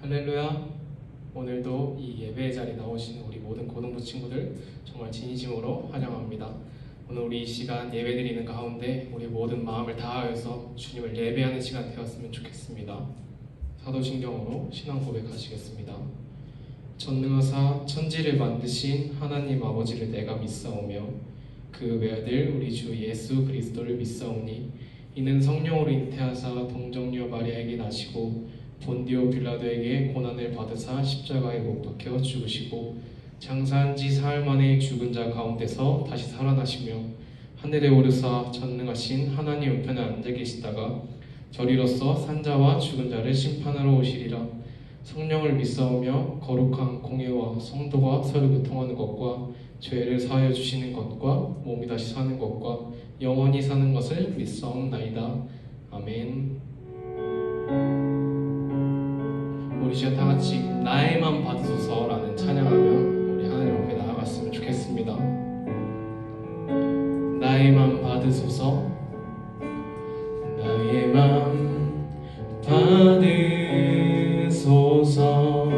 할렐루야. 오늘도 이 예배의 자리에 나오신 우리 모든 고등부 친구들 정말 진심으로 환영합니다. 오늘 우리 이 시간 예배 드리는 가운데 우리 모든 마음을 다하여서 주님을 예배하는 시간 되었으면 좋겠습니다. 사도신경으로 신앙 고백하시겠습니다. 전능하사 천지를 만드신 하나님 아버지를 내가 믿사오며 그 외아들 우리 주 예수 그리스도를 믿사오니 이는 성령으로 잉태하사 동정녀 마리아에게 나시고 본디오 빌라도에게 고난을 받으사 십자가에 못 박혀 죽으시고 장사한 지 사흘 만에 죽은 자 가운데서 다시 살아나시며 하늘에 오르사 전능하신 하나님 우편에 앉아 계시다가 저리로서 산자와 죽은 자를 심판하러 오시리라. 성령을 믿사오며 거룩한 공예와 성도가 서로 교통하는 것과 죄를 사하여 주시는 것과 몸이 다시 사는 것과 영원히 사는 것을 믿사옵나이다. 아멘. 우리 시간 다 같이 나의만 받으소서라는 찬양하며 우리 하나님 앞에 나아갔으면 좋겠습니다. 나의만 받으소서, 나의 맘 받으소서.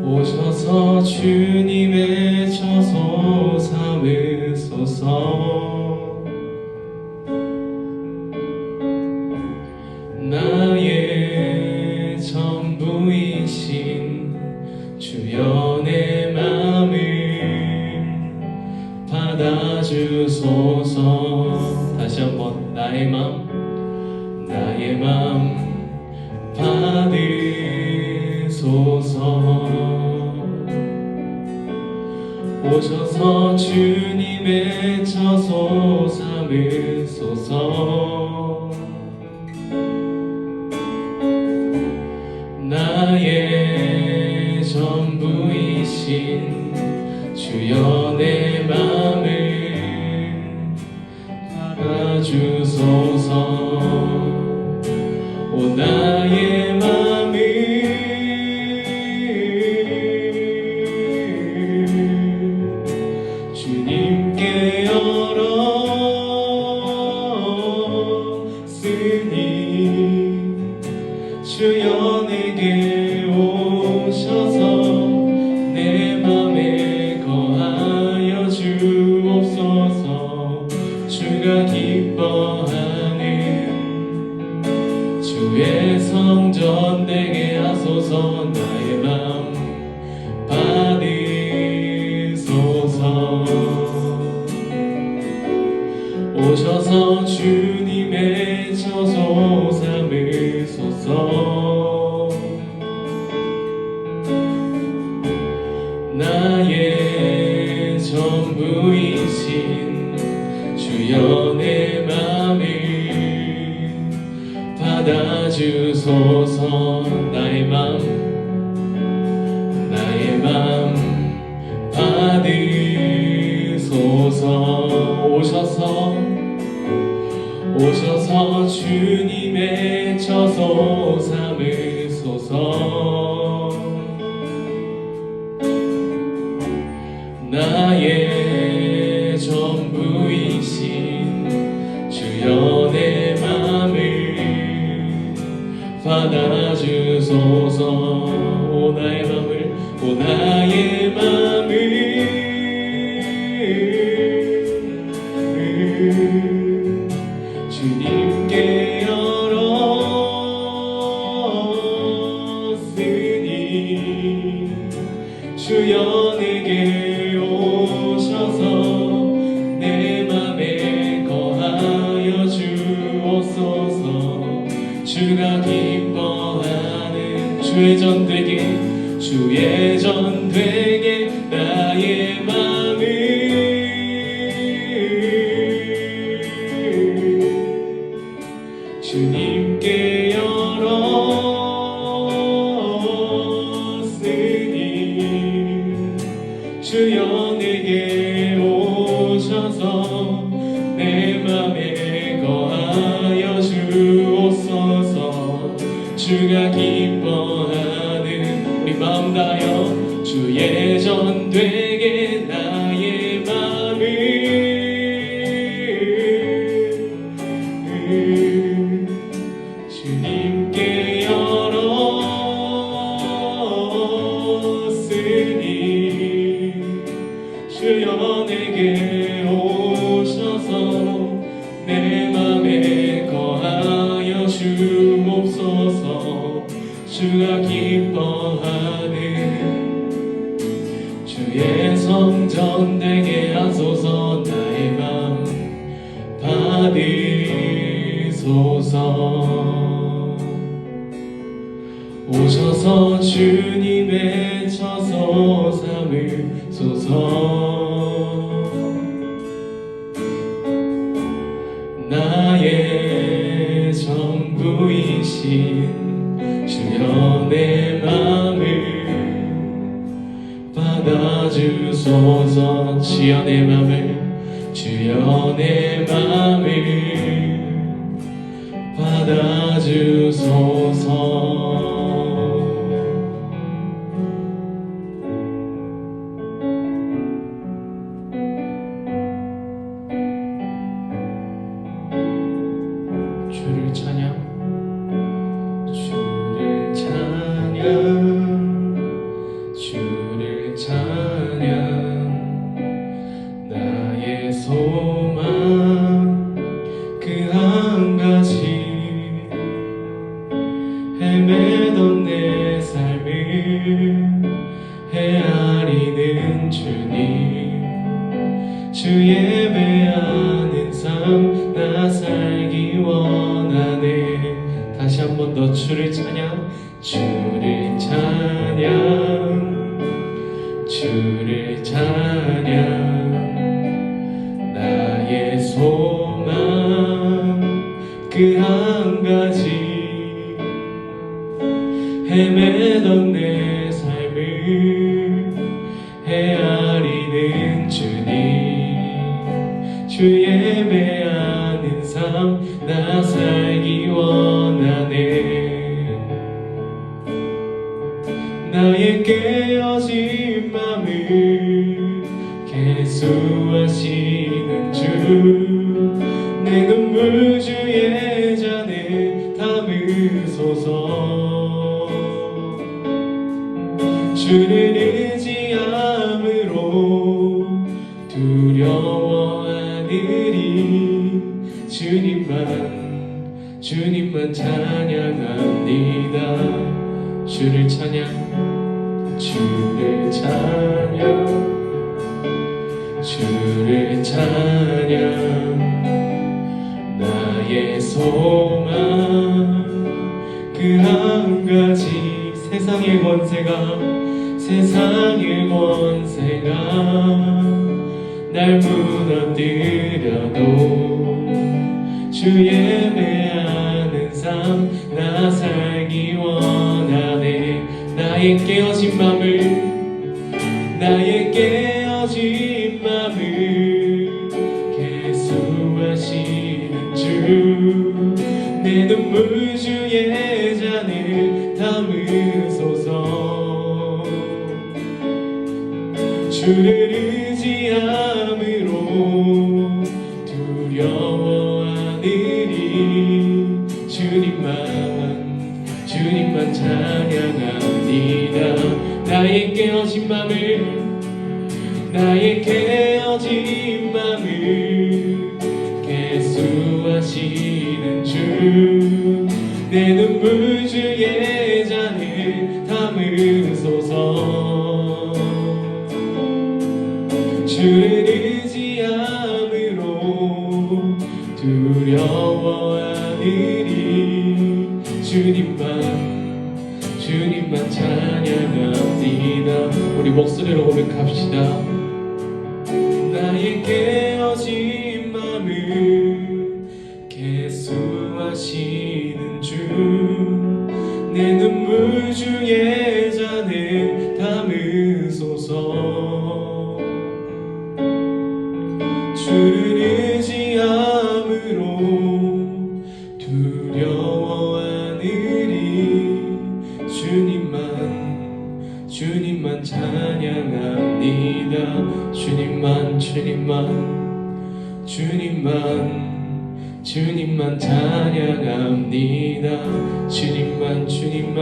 오셔서 주님의 처소 삼으소서. 나의 전부이신 주여 내 맘을 받아주소서. 다시 한번 나의 맘 받으소서. 오셔서 주님의 처소 삼으소서. 나의 전부이신 주여 내 맘을 받아주소서. 오 나의 맘을 주님께 열었으니 주여 내게 오셔서 내 맘에 거하여 주옵소서. 주가 기뻐하는 주의 성전 되게 하소서. 나의 맘 받으소서. 오셔서 주님의 처소 삼으소서. 나의 전부이신 주여 내 맘을 받아주소서. 나의 맘 받으소서. 오셔서 주님의 처소 삼으소서. 나의 전부이신 주여 내 맘을 받아주소서. 오 나의 맘을 주님께 열었으니 주여 내게 오셔서 내 맘에 거하여 주옵소서. 주가 기뻐하는 주의 전 되게 나의 맘을 주님께 열었으니 주여 내게 오셔서 내 맘에 거하여 주옵소서. 주가 기뻐하는 우리 마음 다하여 주의 전 되게 나의 맘을 주님 주님께 열었으니 주여 내게 오셔서 내 맘에 거하여 주옵소서. 주가 기뻐하는 주의 성전 되게 하소서. 나의 맘 받으소서. 오셔서 주님의 처소 삼으소서. 나의 전부이신 주여 내 맘을 받아주소서. 주여 내 맘을, 주여 내 맘을 받아주소서. 주를 찬양, 주를 찬양, 주를 찬양. 나의 소망 그 한 가지, 헤매던 내 삶을 헤아리는 주님. 주 예배하는 삶 나 살기 원하네. 다시 한 번 더 주를 찬양, 주를 찬양, 주를 찬양. 나의 소망 그 한 가지, 헤매던 내 삶을 헤아리는 주님. 주 예배하는 삶 나 살기 원하네. 나의 깨어진 맘을 개수하시는 주, 내 눈물 주의 잔에 담으소서. 주를 의지함으로 두려워하느니 주님만 찬양합니다. 주를 찬양, 주를 찬양, 주를 찬양. 나의 소망 그 한 가지, 세상의 권세가 날 무너뜨려도 주 예배하는 삶 나 살기 원하네. 나의 깨어진 맘을 개수하시는 주, 내 눈물 주의 잔을 담으소서. 주를 의지함으로 두려워하느니 주님만 찬양합니다. 나의 깨어진 맘을 개수하시는 주, 내 눈물 주의 잔을 담으소서. 주를 의지함으로 두려워하느니 주님만 찬양합니다. 우리 목소리로 고백합시다. 나의 깨어진 맘을 개수하시는 주, 내 눈물 주의 잔에 담으소서. 주를 의지함으로 두려워하느니 주님만 찬양합니다. 주님만 주님만 찬양합니다. 주님만 주님만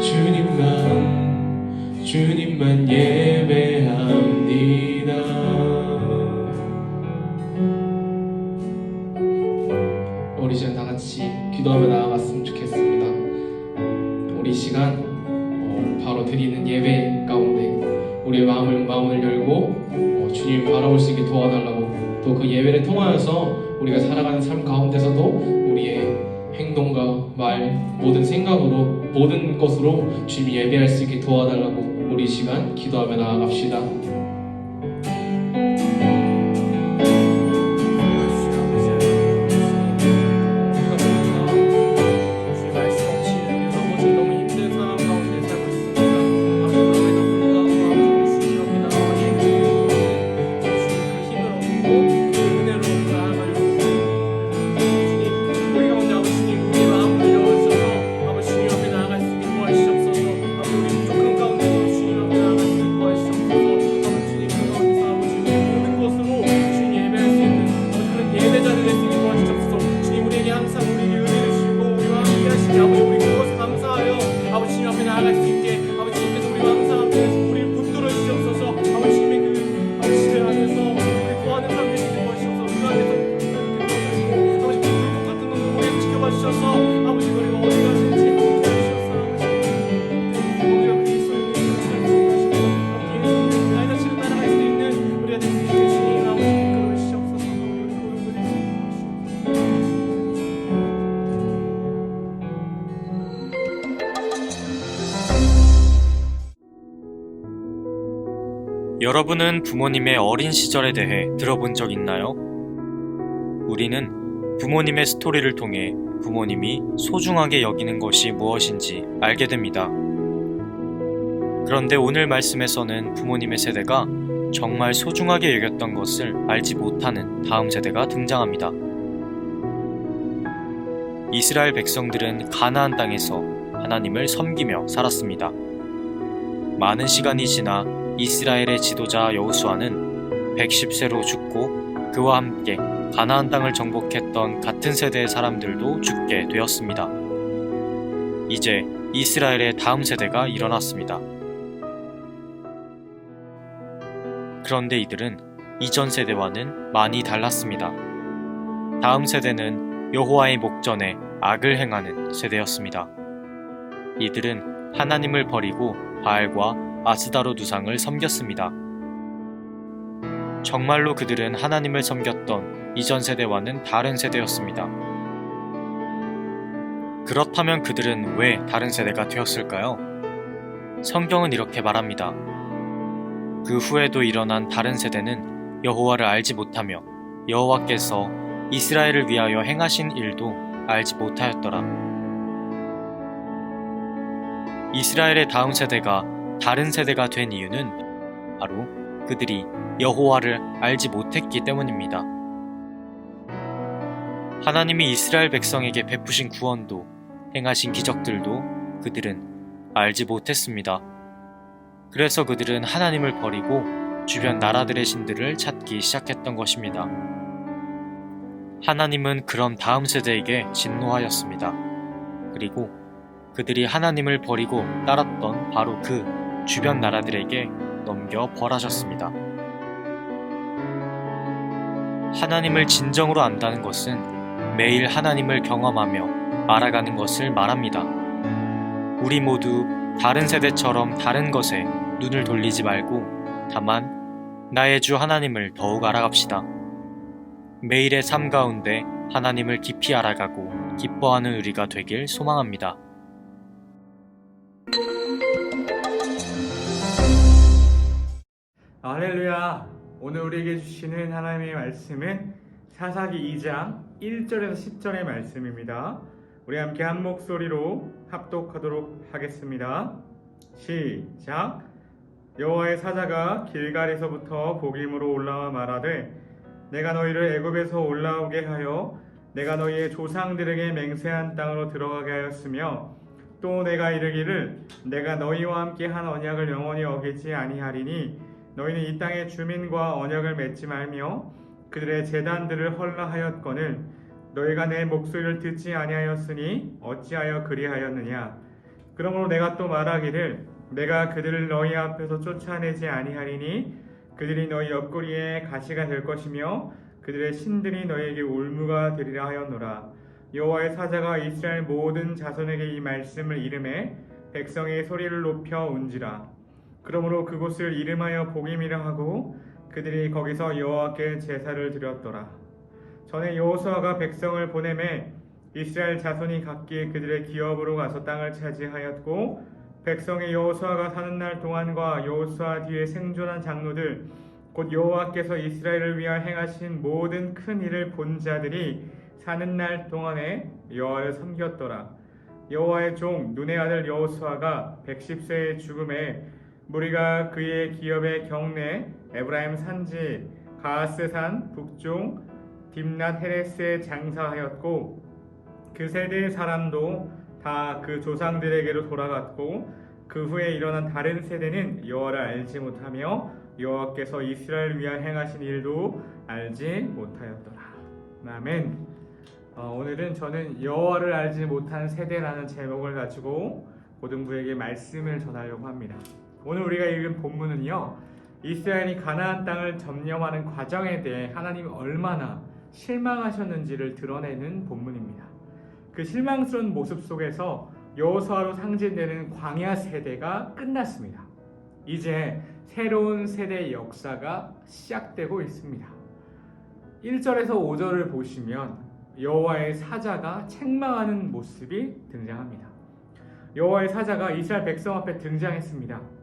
주님만 주님만 예배합니다. 우리 시간 다 같이 기도하며 나아갔으면 좋겠습니다. 우리 시간 바로 드리는 예배 가운데 우리의 마음을 열고 주님을 바라볼 수 있게 도와달라고, 또 그 예배를 통하여서 우리가 살아가는 삶 가운데서도 우리의 행동과 말, 모든 생각으로, 모든 것으로 주님 예배할 수 있게 도와달라고 우리 시간 기도하며 나아갑시다. 여러분은 부모님의 어린 시절에 대해 들어본 적 있나요? 우리는 부모님의 스토리를 통해 부모님이 소중하게 여기는 것이 무엇인지 알게 됩니다. 그런데 오늘 말씀에서는 부모님의 세대가 정말 소중하게 여겼던 것을 알지 못하는 다음 세대가 등장합니다. 이스라엘 백성들은 가나안 땅에서 하나님을 섬기며 살았습니다. 많은 시간이 지나 이스라엘의 지도자 여호수아는 110세로 죽고 그와 함께 가나안 땅을 정복했던 같은 세대의 사람들도 죽게 되었습니다. 이제 이스라엘의 다음 세대가 일어났습니다. 그런데 이들은 이전 세대와는 많이 달랐습니다. 다음 세대는 여호와의 목전에 악을 행하는 세대였습니다. 이들은 하나님을 버리고 바알과 아스다롯 우상을 섬겼습니다. 정말로 그들은 하나님을 섬겼던 이전 세대와는 다른 세대였습니다. 그렇다면 그들은 왜 다른 세대가 되었을까요? 성경은 이렇게 말합니다. 그 후에도 일어난 다른 세대는 여호와를 알지 못하며 여호와께서 이스라엘을 위하여 행하신 일도 알지 못하였더라. 이스라엘의 다음 세대가 다른 세대가 된 이유는 바로 그들이 여호와를 알지 못했기 때문입니다. 하나님이 이스라엘 백성에게 베푸신 구원도 행하신 기적들도 그들은 알지 못했습니다. 그래서 그들은 하나님을 버리고 주변 나라들의 신들을 찾기 시작했던 것입니다. 하나님은 그런 다음 세대에게 진노하였습니다. 그리고 그들이 하나님을 버리고 따랐던 바로 그 주변 나라들에게 넘겨 벌하셨습니다. 하나님을 진정으로 안다는 것은 매일 하나님을 경험하며 알아가는 것을 말합니다. 우리 모두 다른 세대처럼 다른 것에 눈을 돌리지 말고 다만 나의 주 하나님을 더욱 알아갑시다. 매일의 삶 가운데 하나님을 깊이 알아가고 기뻐하는 우리가 되길 소망합니다. 할렐루야! 오늘 우리에게 주시는 하나님의 말씀은 사사기 2장 1절에서 10절의 말씀입니다. 우리 함께 한 목소리로 합독하도록 하겠습니다. 시작! 여호와의 사자가 길갈에서부터 복임으로 올라와 말하되 내가 너희를 애굽에서 올라오게 하여 내가 너희의 조상들에게 맹세한 땅으로 들어가게 하였으며 또 내가 이르기를 내가 너희와 함께 한 언약을 영원히 어기지 아니하리니 너희는 이 땅의 주민과 언약을 맺지 말며 그들의 제단들을 헐라하였거늘 너희가 내 목소리를 듣지 아니하였으니 어찌하여 그리하였느냐. 그러므로 내가 또 말하기를 내가 그들을 너희 앞에서 쫓아내지 아니하리니 그들이 너희 옆구리에 가시가 될 것이며 그들의 신들이 너희에게 올무가 되리라 하였노라. 여호와의 사자가 이스라엘 모든 자손에게 이 말씀을 이름해 백성의 소리를 높여 운지라. 그러므로 그곳을 이름하여 복임이라 하고 그들이 거기서 여호와께 제사를 드렸더라. 전에 여호수아가 백성을 보내매 이스라엘 자손이 각기 그들의 기업으로 가서 땅을 차지하였고 백성의 여호수아가 사는 날 동안과 여호수아 뒤에 생존한 장로들 곧 여호와께서 이스라엘을 위하여 행하신 모든 큰 일을 본 자들이 사는 날 동안에 여호와를 섬겼더라. 여호와의 종 눈의 아들 여호수아가 110세의 죽음에 무리가 그의 기업의 경내 에브라임 산지 가하스산 북종 딥낫 헤레스에 장사하였고 그 세대의 사람도 다 그 조상들에게로 돌아갔고 그 후에 일어난 다른 세대는 여호와를 알지 못하며 여호와께서 이스라엘을 위하여 행하신 일도 알지 못하였더라. 아멘. 오늘은 저는 여호와를 알지 못한 세대라는 제목을 가지고 고등부에게 말씀을 전하려고 합니다. 오늘 우리가 읽은 본문은요, 이스라엘이 가나안 땅을 점령하는 과정에 대해 하나님이 얼마나 실망하셨는지를 드러내는 본문입니다. 그 실망스러운 모습 속에서 여호수아로 상징되는 광야 세대가 끝났습니다. 이제 새로운 세대의 역사가 시작되고 있습니다. 1절에서 5절을 보시면 여호와의 사자가 책망하는 모습이 등장합니다. 여호와의 사자가 이스라엘 백성 앞에 등장했습니다.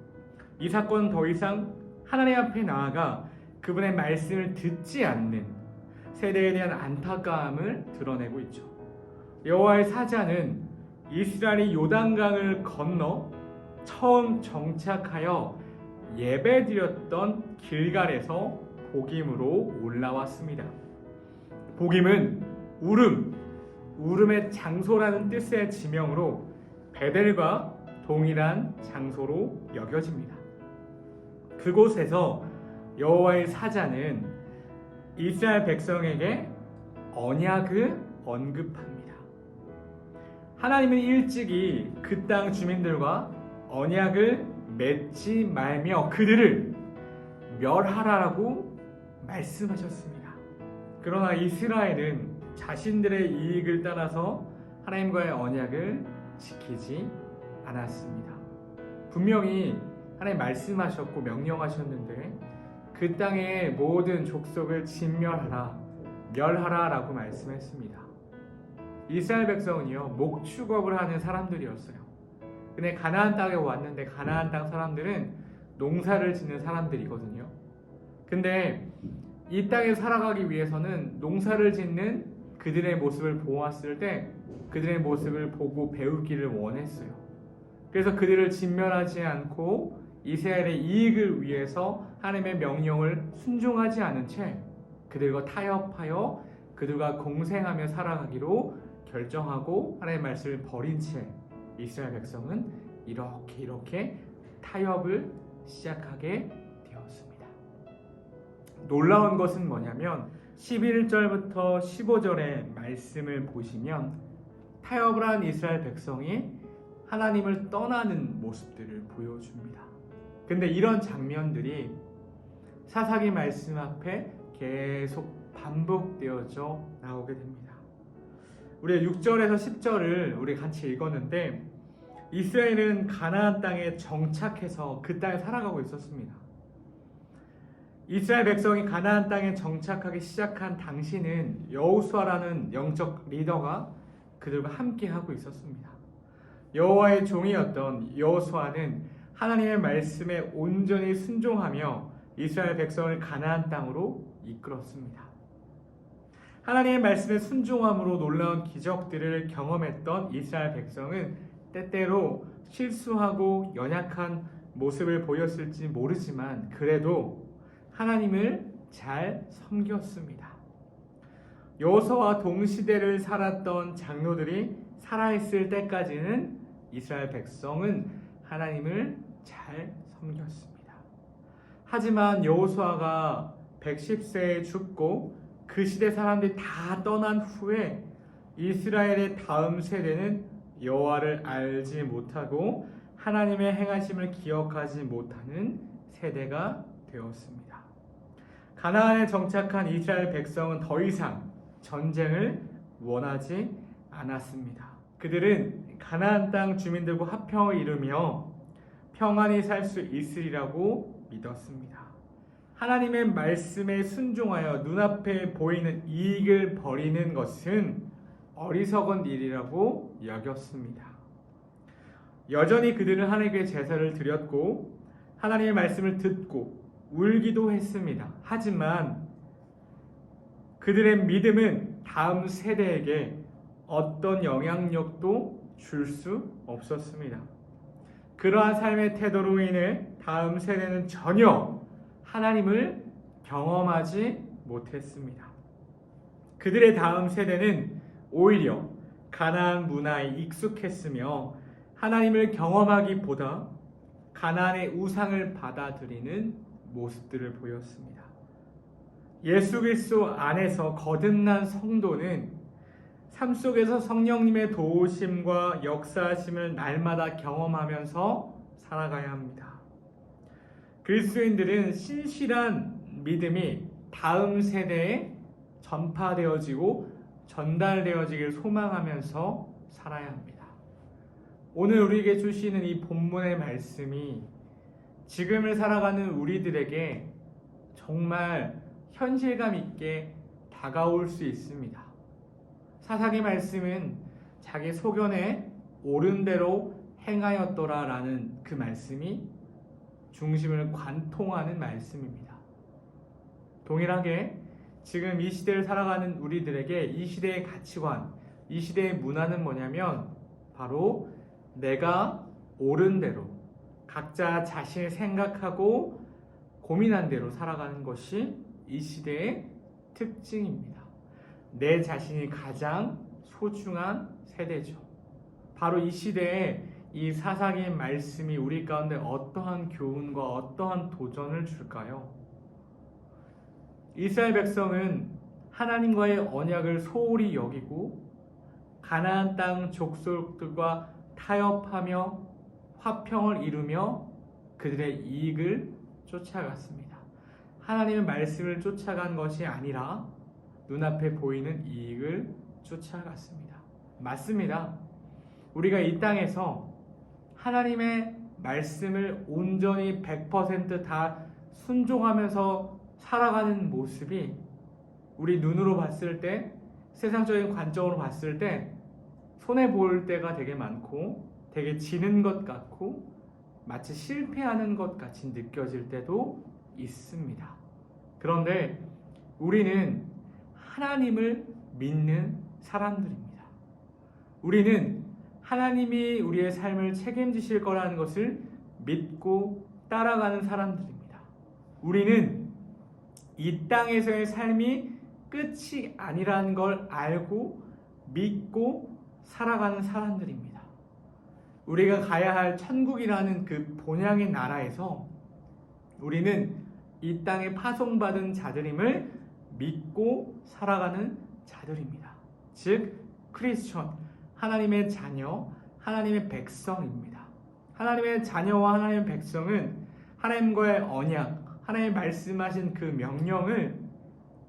이 사건은 더 이상 하나님 앞에 나아가 그분의 말씀을 듣지 않는 세대에 대한 안타까움을 드러내고 있죠. 여호와의 사자는 이스라엘이 요단강을 건너 처음 정착하여 예배드렸던 길갈에서 복임으로 올라왔습니다. 복임은 울음의 장소라는 뜻의 지명으로 베델과 동일한 장소로 여겨집니다. 그곳에서 여호와의 사자는 이스라엘 백성에게 언약을 언급합니다. 하나님은 일찍이 그 땅 주민들과 언약을 맺지 말며 그들을 멸하라라고 말씀하셨습니다. 그러나 이스라엘은 자신들의 이익을 따라서 하나님과의 언약을 지키지 않았습니다. 분명히 하나님 말씀하셨고 명령하셨는데 그 땅의 모든 족속을 진멸하라, 멸하라 라고 말씀했습니다. 이스라엘 백성은요, 목축업을 하는 사람들이었어요. 근데 가나안 땅에 왔는데 가나안 땅 사람들은 농사를 짓는 사람들이거든요. 근데 이 땅에 살아가기 위해서는 농사를 짓는 그들의 모습을 보았을 때 그들의 모습을 보고 배우기를 원했어요. 그래서 그들을 진멸하지 않고 이스라엘의 이익을 위해서 하나님의 명령을 순종하지 않은 채 그들과 타협하여 그들과 공생하며 살아가기로 결정하고 하나님의 말씀을 버린 채 이스라엘 백성은 이렇게 타협을 시작하게 되었습니다. 놀라운 것은 뭐냐면 11절부터 15절의 말씀을 보시면 타협을 한 이스라엘 백성이 하나님을 떠나는 모습들을 보여줍니다. 근데 이런 장면들이 사사기 말씀 앞에 계속 반복되어져 나오게 됩니다. 우리가 6절에서 10절을 우리 같이 읽었는데 이스라엘은 가나안 땅에 정착해서 그 땅에 살아가고 있었습니다. 이스라엘 백성이 가나안 땅에 정착하기 시작한 당시는 여호수아라는 영적 리더가 그들과 함께 하고 있었습니다. 여호와의 종이었던 여호수아는 하나님의 말씀에 온전히 순종하며 이스라엘 백성을 가나안 땅으로 이끌었습니다. 하나님의 말씀에 순종함으로 놀라운 기적들을 경험했던 이스라엘 백성은 때때로 실수하고 연약한 모습을 보였을지 모르지만 그래도 하나님을 잘 섬겼습니다. 여호수아와 동시대를 살았던 장로들이 살아있을 때까지는 이스라엘 백성은 하나님을 잘 섬겼습니다. 하지만 여호수아가 110세에 죽고 그 시대 사람들이 다 떠난 후에 이스라엘의 다음 세대는 여호와를 알지 못하고 하나님의 행하심을 기억하지 못하는 세대가 되었습니다. 가나안에 정착한 이스라엘 백성은 더 이상 전쟁을 원하지 않았습니다. 그들은 가나안 땅 주민들과 화평을 이루며 평안히 살 수 있으리라고 믿었습니다. 하나님의 말씀에 순종하여 눈앞에 보이는 이익을 버리는 것은 어리석은 일이라고 여겼습니다. 여전히 그들은 하나님께 제사를 드렸고 하나님의 말씀을 듣고 울기도 했습니다. 하지만 그들의 믿음은 다음 세대에게 어떤 영향력도 줄 수 없었습니다. 그러한 삶의 태도로 인해 다음 세대는 전혀 하나님을 경험하지 못했습니다. 그들의 다음 세대는 오히려 가나안 문화에 익숙했으며 하나님을 경험하기보다 가나안의 우상을 받아들이는 모습들을 보였습니다. 예수 그리스도 안에서 거듭난 성도는 삶 속에서 성령님의 도우심과 역사하심을 날마다 경험하면서 살아가야 합니다. 그리스도인들은 신실한 믿음이 다음 세대에 전파되어지고 전달되어지길 소망하면서 살아야 합니다. 오늘 우리에게 주시는 이 본문의 말씀이 지금을 살아가는 우리들에게 정말 현실감 있게 다가올 수 있습니다. 사사기 말씀은 자기 소견에 옳은 대로 행하였더라라는 그 말씀이 중심을 관통하는 말씀입니다. 동일하게 지금 이 시대를 살아가는 우리들에게 이 시대의 가치관, 이 시대의 문화는 뭐냐면 바로 내가 옳은 대로 각자 자신을 생각하고 고민한 대로 살아가는 것이 이 시대의 특징입니다. 내 자신이 가장 소중한 세대죠. 바로 이 시대에 이 사사기의 말씀이 우리 가운데 어떠한 교훈과 어떠한 도전을 줄까요? 이스라엘 백성은 하나님과의 언약을 소홀히 여기고 가나안 땅 족속들과 타협하며 화평을 이루며 그들의 이익을 쫓아갔습니다. 하나님의 말씀을 쫓아간 것이 아니라 눈앞에 보이는 이익을 쫓아갔습니다. 맞습니다. 우리가 이 땅에서 하나님의 말씀을 온전히 100% 순종하면서 살아가는 모습이 우리 눈으로 봤을 때, 세상적인 관점으로 봤을 때 손해볼 때가 되게 많고 되게 지는 것 같고 마치 실패하는 것 같이 느껴질 때도 있습니다. 그런데 우리는 하나님을 믿는 사람들입니다. 우리는 하나님이 우리의 삶을 책임지실 거라는 것을 믿고 따라가는 사람들입니다. 우리는 이 땅에서의 삶이 끝이 아니라는 걸 알고 믿고 살아가는 사람들입니다. 우리가 가야 할 천국이라는 그 본향의 나라에서 우리는 이 땅에 파송받은 자들임을 믿고 살아가는 자들입니다. 즉 크리스천, 하나님의 자녀, 하나님의 백성입니다. 하나님의 자녀와 하나님의 백성은 하나님과의 언약, 하나님의 말씀하신 그 명령을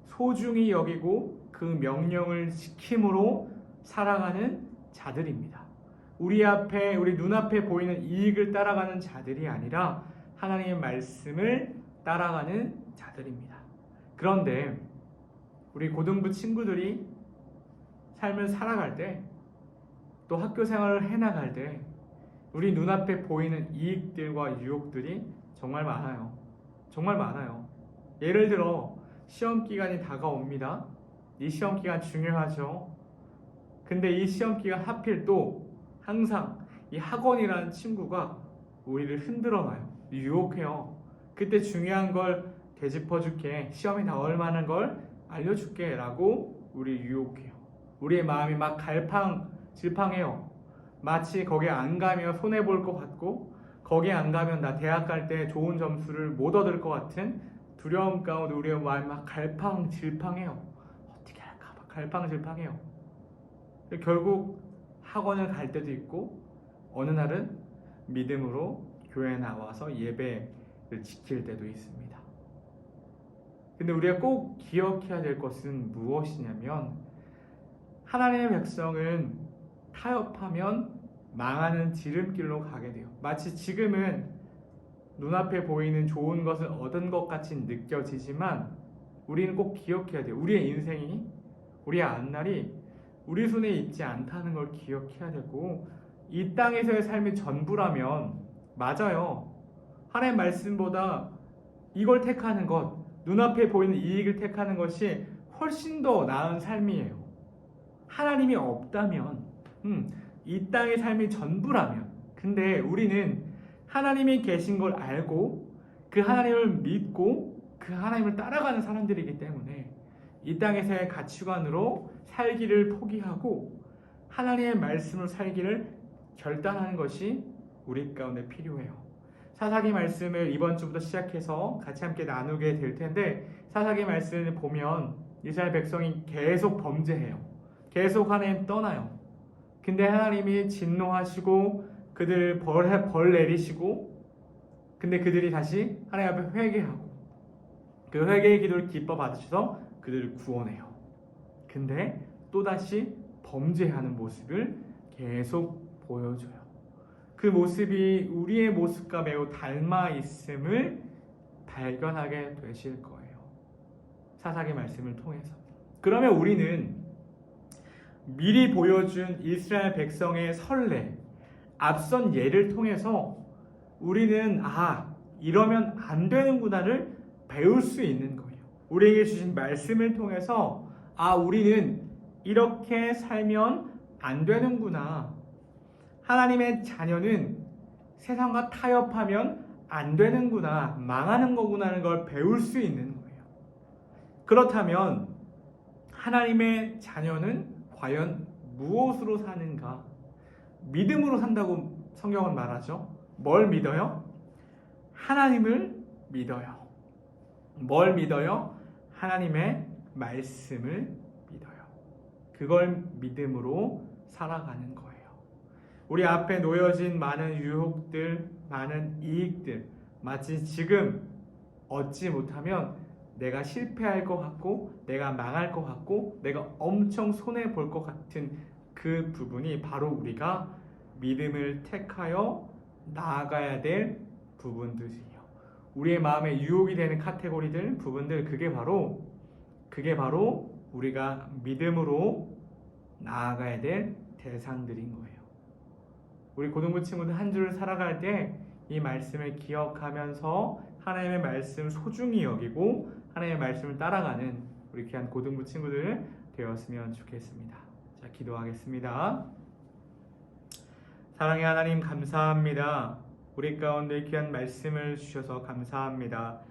소중히 여기고 그 명령을 지킴으로 살아가는 자들입니다. 우리 눈앞에 보이는 이익을 따라가는 자들이 아니라 하나님의 말씀을 따라가는 자들입니다. 그런데 우리 고등부 친구들이 삶을 살아갈 때, 또 학교 생활을 해나갈 때 우리 눈앞에 보이는 이익들과 유혹들이 정말 많아요. 정말 많아요. 예를 들어 시험 기간이 다가옵니다. 이 시험 기간 중요하죠. 근데 이 시험 기간 하필 또 항상 이 학원이라는 친구가 우리를 흔들어놔요. 유혹해요. 그때 중요한 걸 되짚어줄게, 시험에 나올 만한 걸 알려줄게 라고 우리 유혹해요. 우리의 마음이 막 갈팡질팡해요. 마치 거기에 안 가면 손해볼 것 같고 거기에 안 가면 나 대학 갈 때 좋은 점수를 못 얻을 것 같은 두려움 가운데 우리의 마음이 막 갈팡질팡해요. 갈팡질팡해요. 결국 학원을 갈 때도 있고 어느 날은 믿음으로 교회에 나와서 예배를 지킬 때도 있습니다. 근데 우리가 꼭 기억해야 될 것은 무엇이냐면 하나님의 백성은 타협하면 망하는 지름길로 가게 돼요. 마치 지금은 눈앞에 보이는 좋은 것을 얻은 것 같이 느껴지지만 우리는 꼭 기억해야 돼요. 우리의 인생이, 우리의 앞날이 우리 손에 있지 않다는 걸 기억해야 되고, 이 땅에서의 삶이 전부라면 맞아요. 하나님의 말씀보다 이걸 택하는 것, 눈앞에 보이는 이익을 택하는 것이 훨씬 더 나은 삶이에요. 하나님이 없다면, 이 땅의 삶이 전부라면, 근데 우리는 하나님이 계신 걸 알고 그 하나님을 믿고 그 하나님을 따라가는 사람들이기 때문에 이 땅에서의 가치관으로 살기를 포기하고 하나님의 말씀을 살기를 결단하는 것이 우리 가운데 필요해요. 사사기 말씀을 이번 주부터 시작해서 같이 함께 나누게 될 텐데, 사사기 말씀을 보면 이스라엘 백성이 계속 범죄해요. 계속 하나님 떠나요. 근데 하나님이 진노하시고 그들을 벌 내리시고, 근데 그들이 다시 하나님 앞에 회개하고 그 회개의 기도를 기뻐 받으셔서 그들을 구원해요. 근데 또다시 범죄하는 모습을 계속 보여줘요. 그 모습이 우리의 모습과 매우 닮아 있음을 발견하게 되실 거예요. 사사기 말씀을 통해서. 그러면 우리는 미리 보여준 이스라엘 백성의 선례, 앞선 예를 통해서 우리는 이러면 안 되는구나를 배울 수 있는 거예요. 우리에게 주신 말씀을 통해서 우리는 이렇게 살면 안 되는구나. 하나님의 자녀는 세상과 타협하면 안 되는구나, 망하는 거구나라는 걸 배울 수 있는 거예요. 그렇다면 하나님의 자녀는 과연 무엇으로 사는가? 믿음으로 산다고 성경은 말하죠. 뭘 믿어요? 하나님을 믿어요. 뭘 믿어요? 하나님의 말씀을 믿어요. 그걸 믿음으로 살아가는 거예요. 우리 앞에 놓여진 많은 유혹들, 많은 이익들, 마치 지금 얻지 못하면 내가 실패할 것 같고 내가 망할 것 같고 내가 엄청 손해볼 것 같은 그 부분이 바로 우리가 믿음을 택하여 나아가야 될 부분들이에요. 우리의 마음에 유혹이 되는 카테고리들, 부분들, 그게 바로 우리가 믿음으로 나아가야 될 대상들인 거예요. 우리 고등부 친구들 한 주를 살아갈 때 이 말씀을 기억하면서 하나님의 말씀 소중히 여기고 하나님의 말씀을 따라가는 우리 귀한 고등부 친구들 되었으면 좋겠습니다. 자, 기도하겠습니다. 사랑의 하나님, 감사합니다. 우리 가운데 귀한 말씀을 주셔서 감사합니다.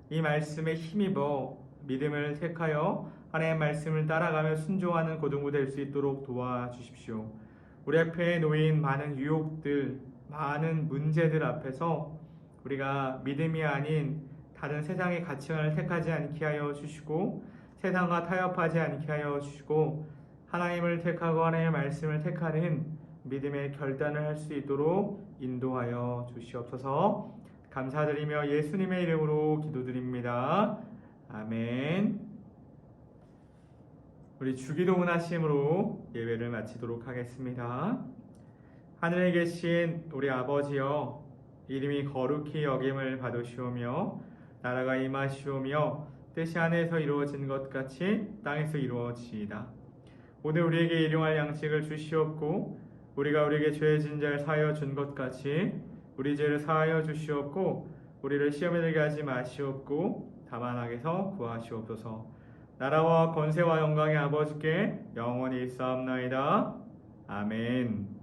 이 말씀에 힘입어 믿음을 택하여 하나님의 말씀을 따라가며 순종하는 고등부 될 수 있도록 도와주십시오. 우리 앞에 놓인 많은 유혹들, 많은 문제들 앞에서 우리가 믿음이 아닌 다른 세상의 가치관을 택하지 않게 하여 주시고 세상과 타협하지 않게 하여 주시고 하나님을 택하고 하나님의 말씀을 택하는 믿음의 결단을 할 수 있도록 인도하여 주시옵소서. 감사드리며 예수님의 이름으로 기도드립니다. 아멘. 우리 주기도 은하심으로 예배를 마치도록 하겠습니다. 하늘에 계신 우리 아버지여, 이름이 거룩히 여김을 받으시오며 나라가 임하시오며 뜻이 하늘에서 이루어진 것 같이 땅에서 이루어지이다. 오늘 우리에게 일용할 양식을 주시옵고 우리가 우리에게 죄 진 자를 사하여 준 것 같이 우리 죄를 사하여 주시옵고 우리를 시험에 들게 하지 마시옵고 다만 악에서 구하시옵소서. 나라와 권세와 영광의 아버지께 영원히 있사옵나이다. 아멘.